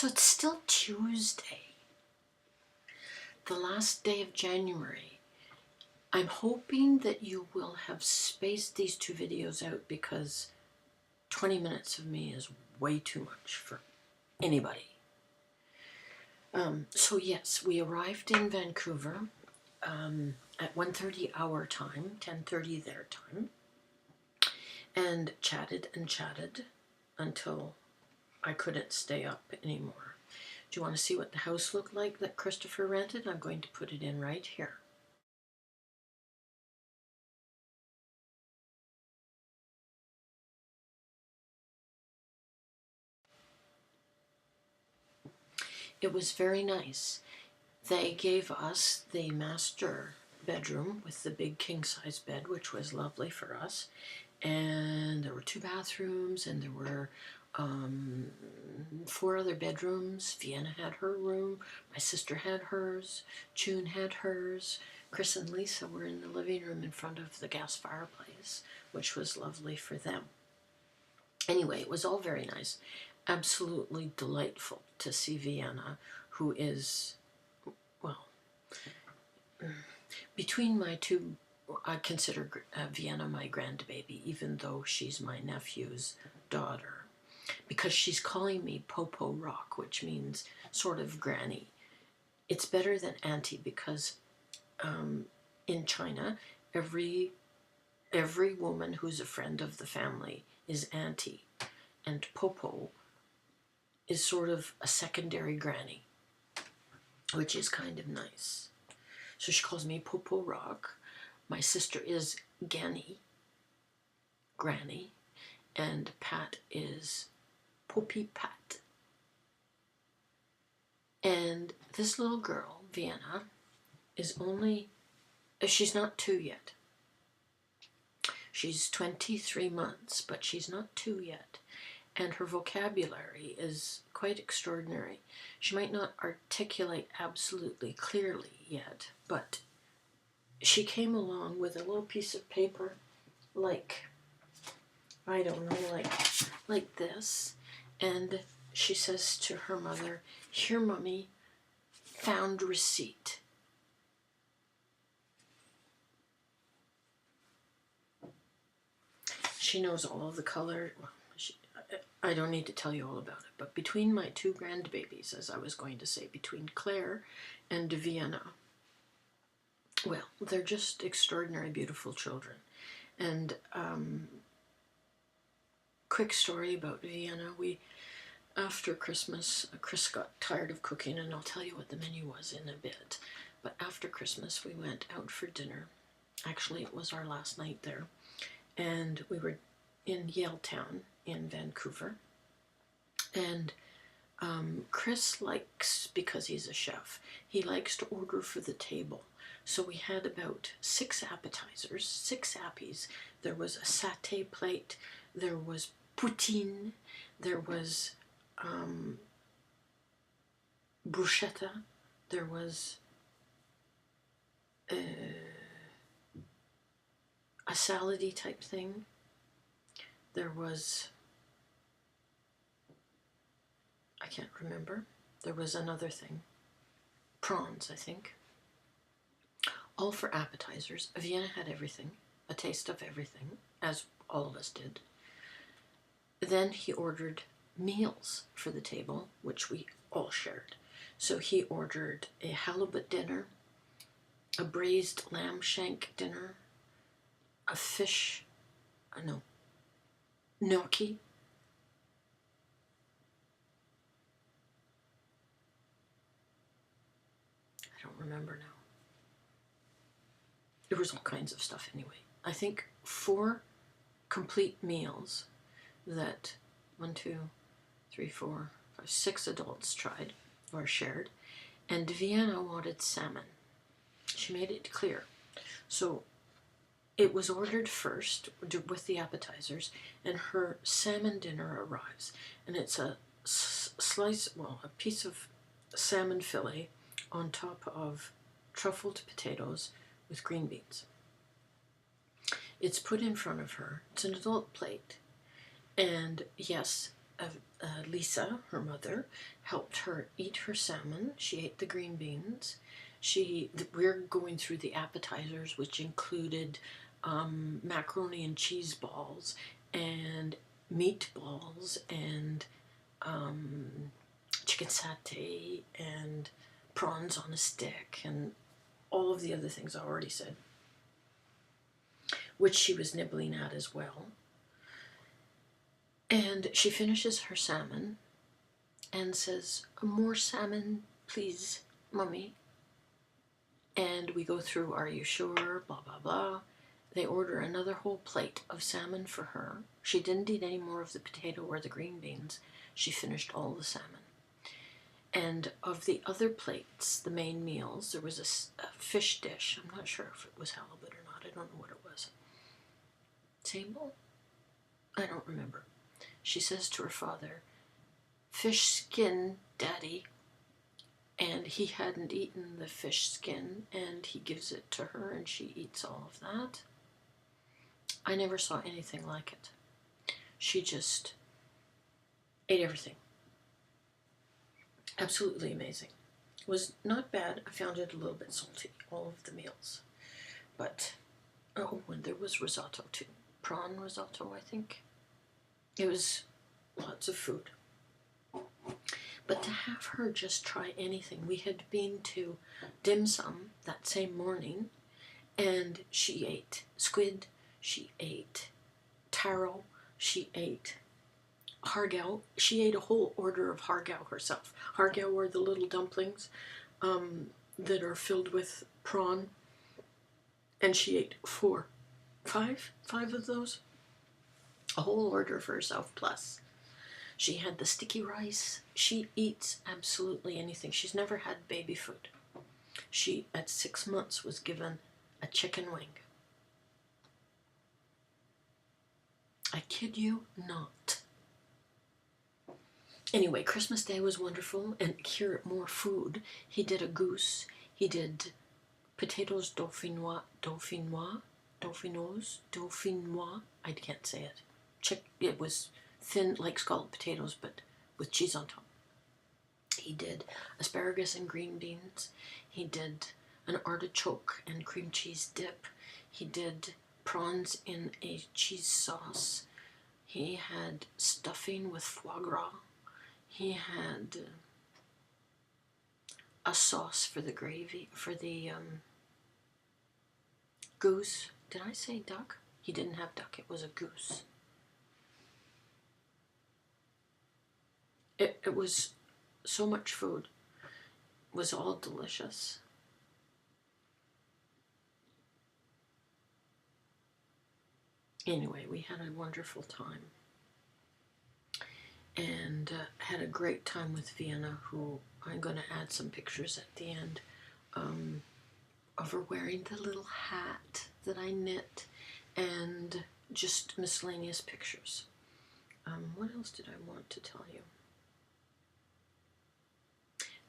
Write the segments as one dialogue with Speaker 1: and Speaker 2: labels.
Speaker 1: So it's still Tuesday, the last day of January. I'm hoping that you will have spaced these two videos out because 20 minutes of me is way too much for anybody. So yes, we arrived in Vancouver at 1:30 our time, 10:30 their time, and chatted and chatted until I couldn't stay up anymore. Do you want to see what the house looked like that Christopher rented? I'm going to put it in right here. It was very nice. They gave us the master bedroom with the big king-size bed, which was lovely for us. And there were 2 bathrooms, and there were 4 other bedrooms. Vienna had her room, my sister had hers, June had hers. Chris and Lisa were in the living room in front of the gas fireplace, which was lovely for them. Anyway, it was all very nice. Absolutely delightful to see Vienna, who is, well, between my two, I consider Vienna my grandbaby, even though she's my nephew's daughter, because she's calling me Popo Rock, which means sort of granny. It's better than auntie because in China, every woman who's a friend of the family is auntie, and Popo is sort of a secondary granny, which is kind of nice. So she calls me Popo Rock. My sister is Granny, and Pat is Poppy Pat. And this little girl, Vienna, is only, she's not 2 yet. She's 23 months, but she's not 2 yet. And her vocabulary is quite extraordinary. She might not articulate absolutely clearly yet, but she came along with a little piece of paper like, I don't know, like this, and she says to her mother, "Here, Mommy, found receipt." She knows all of the color. Well, I don't need to tell you all about it, but between my 2 grandbabies, as I was going to say, between Claire and Vienna, well, they're just extraordinary, beautiful children. And quick story about Vienna. After Christmas, Chris got tired of cooking, and I'll tell you what the menu was in a bit. But after Christmas, we went out for dinner. Actually, it was our last night there. And we were in Yaletown in Vancouver. And Chris likes, because he's a chef, he likes to order for the table. So we had about 6 appetizers, 6 appies. There was a satay plate, there was poutine, there was bruschetta, there was a salady type thing, there was, I can't remember, there was another thing, prawns, I think. All for appetizers. Vienna had everything, a taste of everything, as all of us did. Then he ordered meals for the table, which we all shared. So he ordered a halibut dinner, a braised lamb shank dinner, a fish, gnocchi, I don't remember now. There was all kinds of stuff anyway. I think 4 complete meals that 1, 2, 3, 4, 5, 6 adults tried or shared, and Vienna wanted salmon. She made it clear. So it was ordered first with the appetizers, and her salmon dinner arrives, and it's a a piece of salmon fillet on top of truffled potatoes with green beans. It's put in front of her. It's an adult plate. And yes, Lisa, her mother, helped her eat her salmon. She ate the green beans. We're going through the appetizers, which included macaroni and cheese balls and meatballs and chicken satay and prawns on a stick and all of the other things I already said, which she was nibbling at as well. And she finishes her salmon and says, "More salmon, please, Mummy." And we go through, "Are you sure?" Blah, blah, blah. They order another whole plate of salmon for her. She didn't eat any more of the potato or the green beans. She finished all the salmon. And of the other plates, the main meals, there was a fish dish. I'm not sure if it was halibut or not. I don't know what it was. Sable? I don't remember. She says to her father, "Fish skin, Daddy." And he hadn't eaten the fish skin, and he gives it to her, and she eats all of that. I never saw anything like it. She just ate everything. Absolutely amazing. It was not bad. I found it a little bit salty, all of the meals. But, oh, and there was risotto too. Prawn risotto, I think. It was lots of food. But to have her just try anything, we had been to dim sum that same morning, and she ate squid, she ate taro, she ate hargao. She ate a whole order of hargao herself. Hargao are the little dumplings that are filled with prawn, and she ate five of those. A whole order for herself plus. She had the sticky rice. She eats absolutely anything. She's never had baby food. She, at 6 months, was given a chicken wing. I kid you not. Anyway, Christmas Day was wonderful, and here, more food. He did a goose. He did potatoes dauphinois. I can't say it. It was thin, like scalloped potatoes, but with cheese on top. He did asparagus and green beans. He did an artichoke and cream cheese dip. He did prawns in a cheese sauce. He had stuffing with foie gras. He had a sauce for the gravy, for the goose. Did I say duck? He didn't have duck, it was a goose. It was so much food. It was all delicious. Anyway, we had a wonderful time. And had a great time with Vienna, who I'm going to add some pictures at the end of her wearing the little hat that I knit, and just miscellaneous pictures. What else did I want to tell you?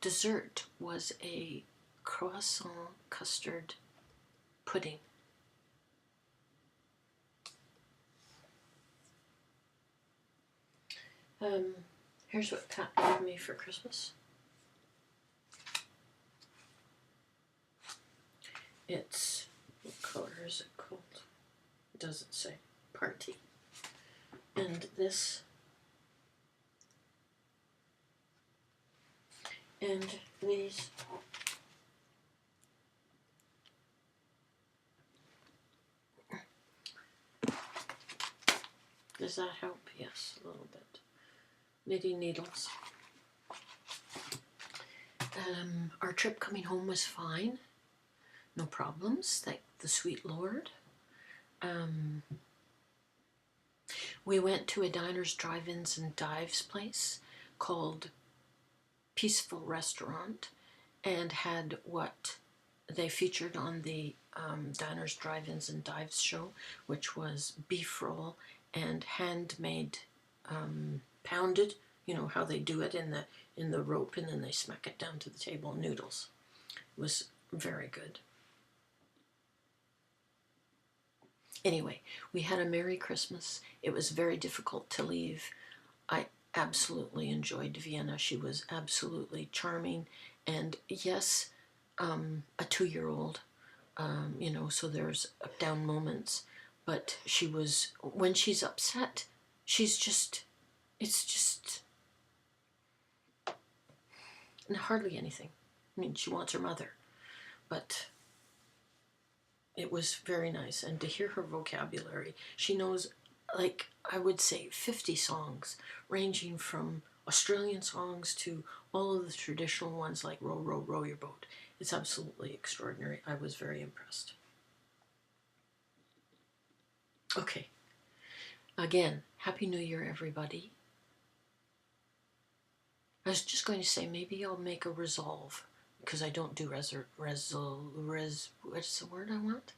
Speaker 1: Dessert was a croissant custard pudding. Here's what Pat gave me for Christmas. It's, what color is it called? It doesn't say. Party. And this. And these. Does that help? Yes, a little bit. Knitting needles. Our trip coming home was fine. No problems, thank the sweet Lord. We went to a diners, drive-ins, and dives place called Peaceful Restaurant, and had what they featured on the diners, drive-ins, and dives show, which was beef roll and handmade pounded, you know how they do it in the rope, and then they smack it down to the table, noodles. It was very good. Anyway, we had a Merry Christmas. It was very difficult to leave. absolutely enjoyed Vienna. She was absolutely charming. And yes, a 2-year-old, you know, so there's up down moments. But she was, when she's upset, she's just, it's just hardly anything. I mean, she wants her mother, but it was very nice. And to hear her vocabulary, she knows, like, I would say 50 songs, ranging from Australian songs to all of the traditional ones like Row, Row, Row Your Boat. It's absolutely extraordinary. I was very impressed. Okay. Again, Happy New Year, everybody. I was just going to say, maybe I'll make a resolve, because I don't do what's the word I want?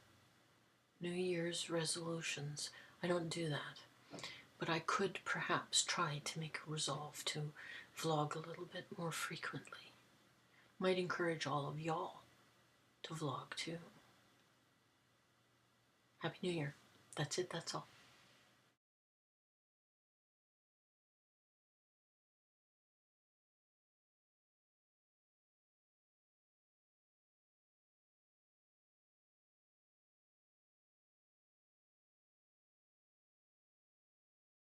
Speaker 1: New Year's resolutions. I don't do that. But I could perhaps try to make a resolve to vlog a little bit more frequently. Might encourage all of y'all to vlog too. Happy New Year. That's it, that's all.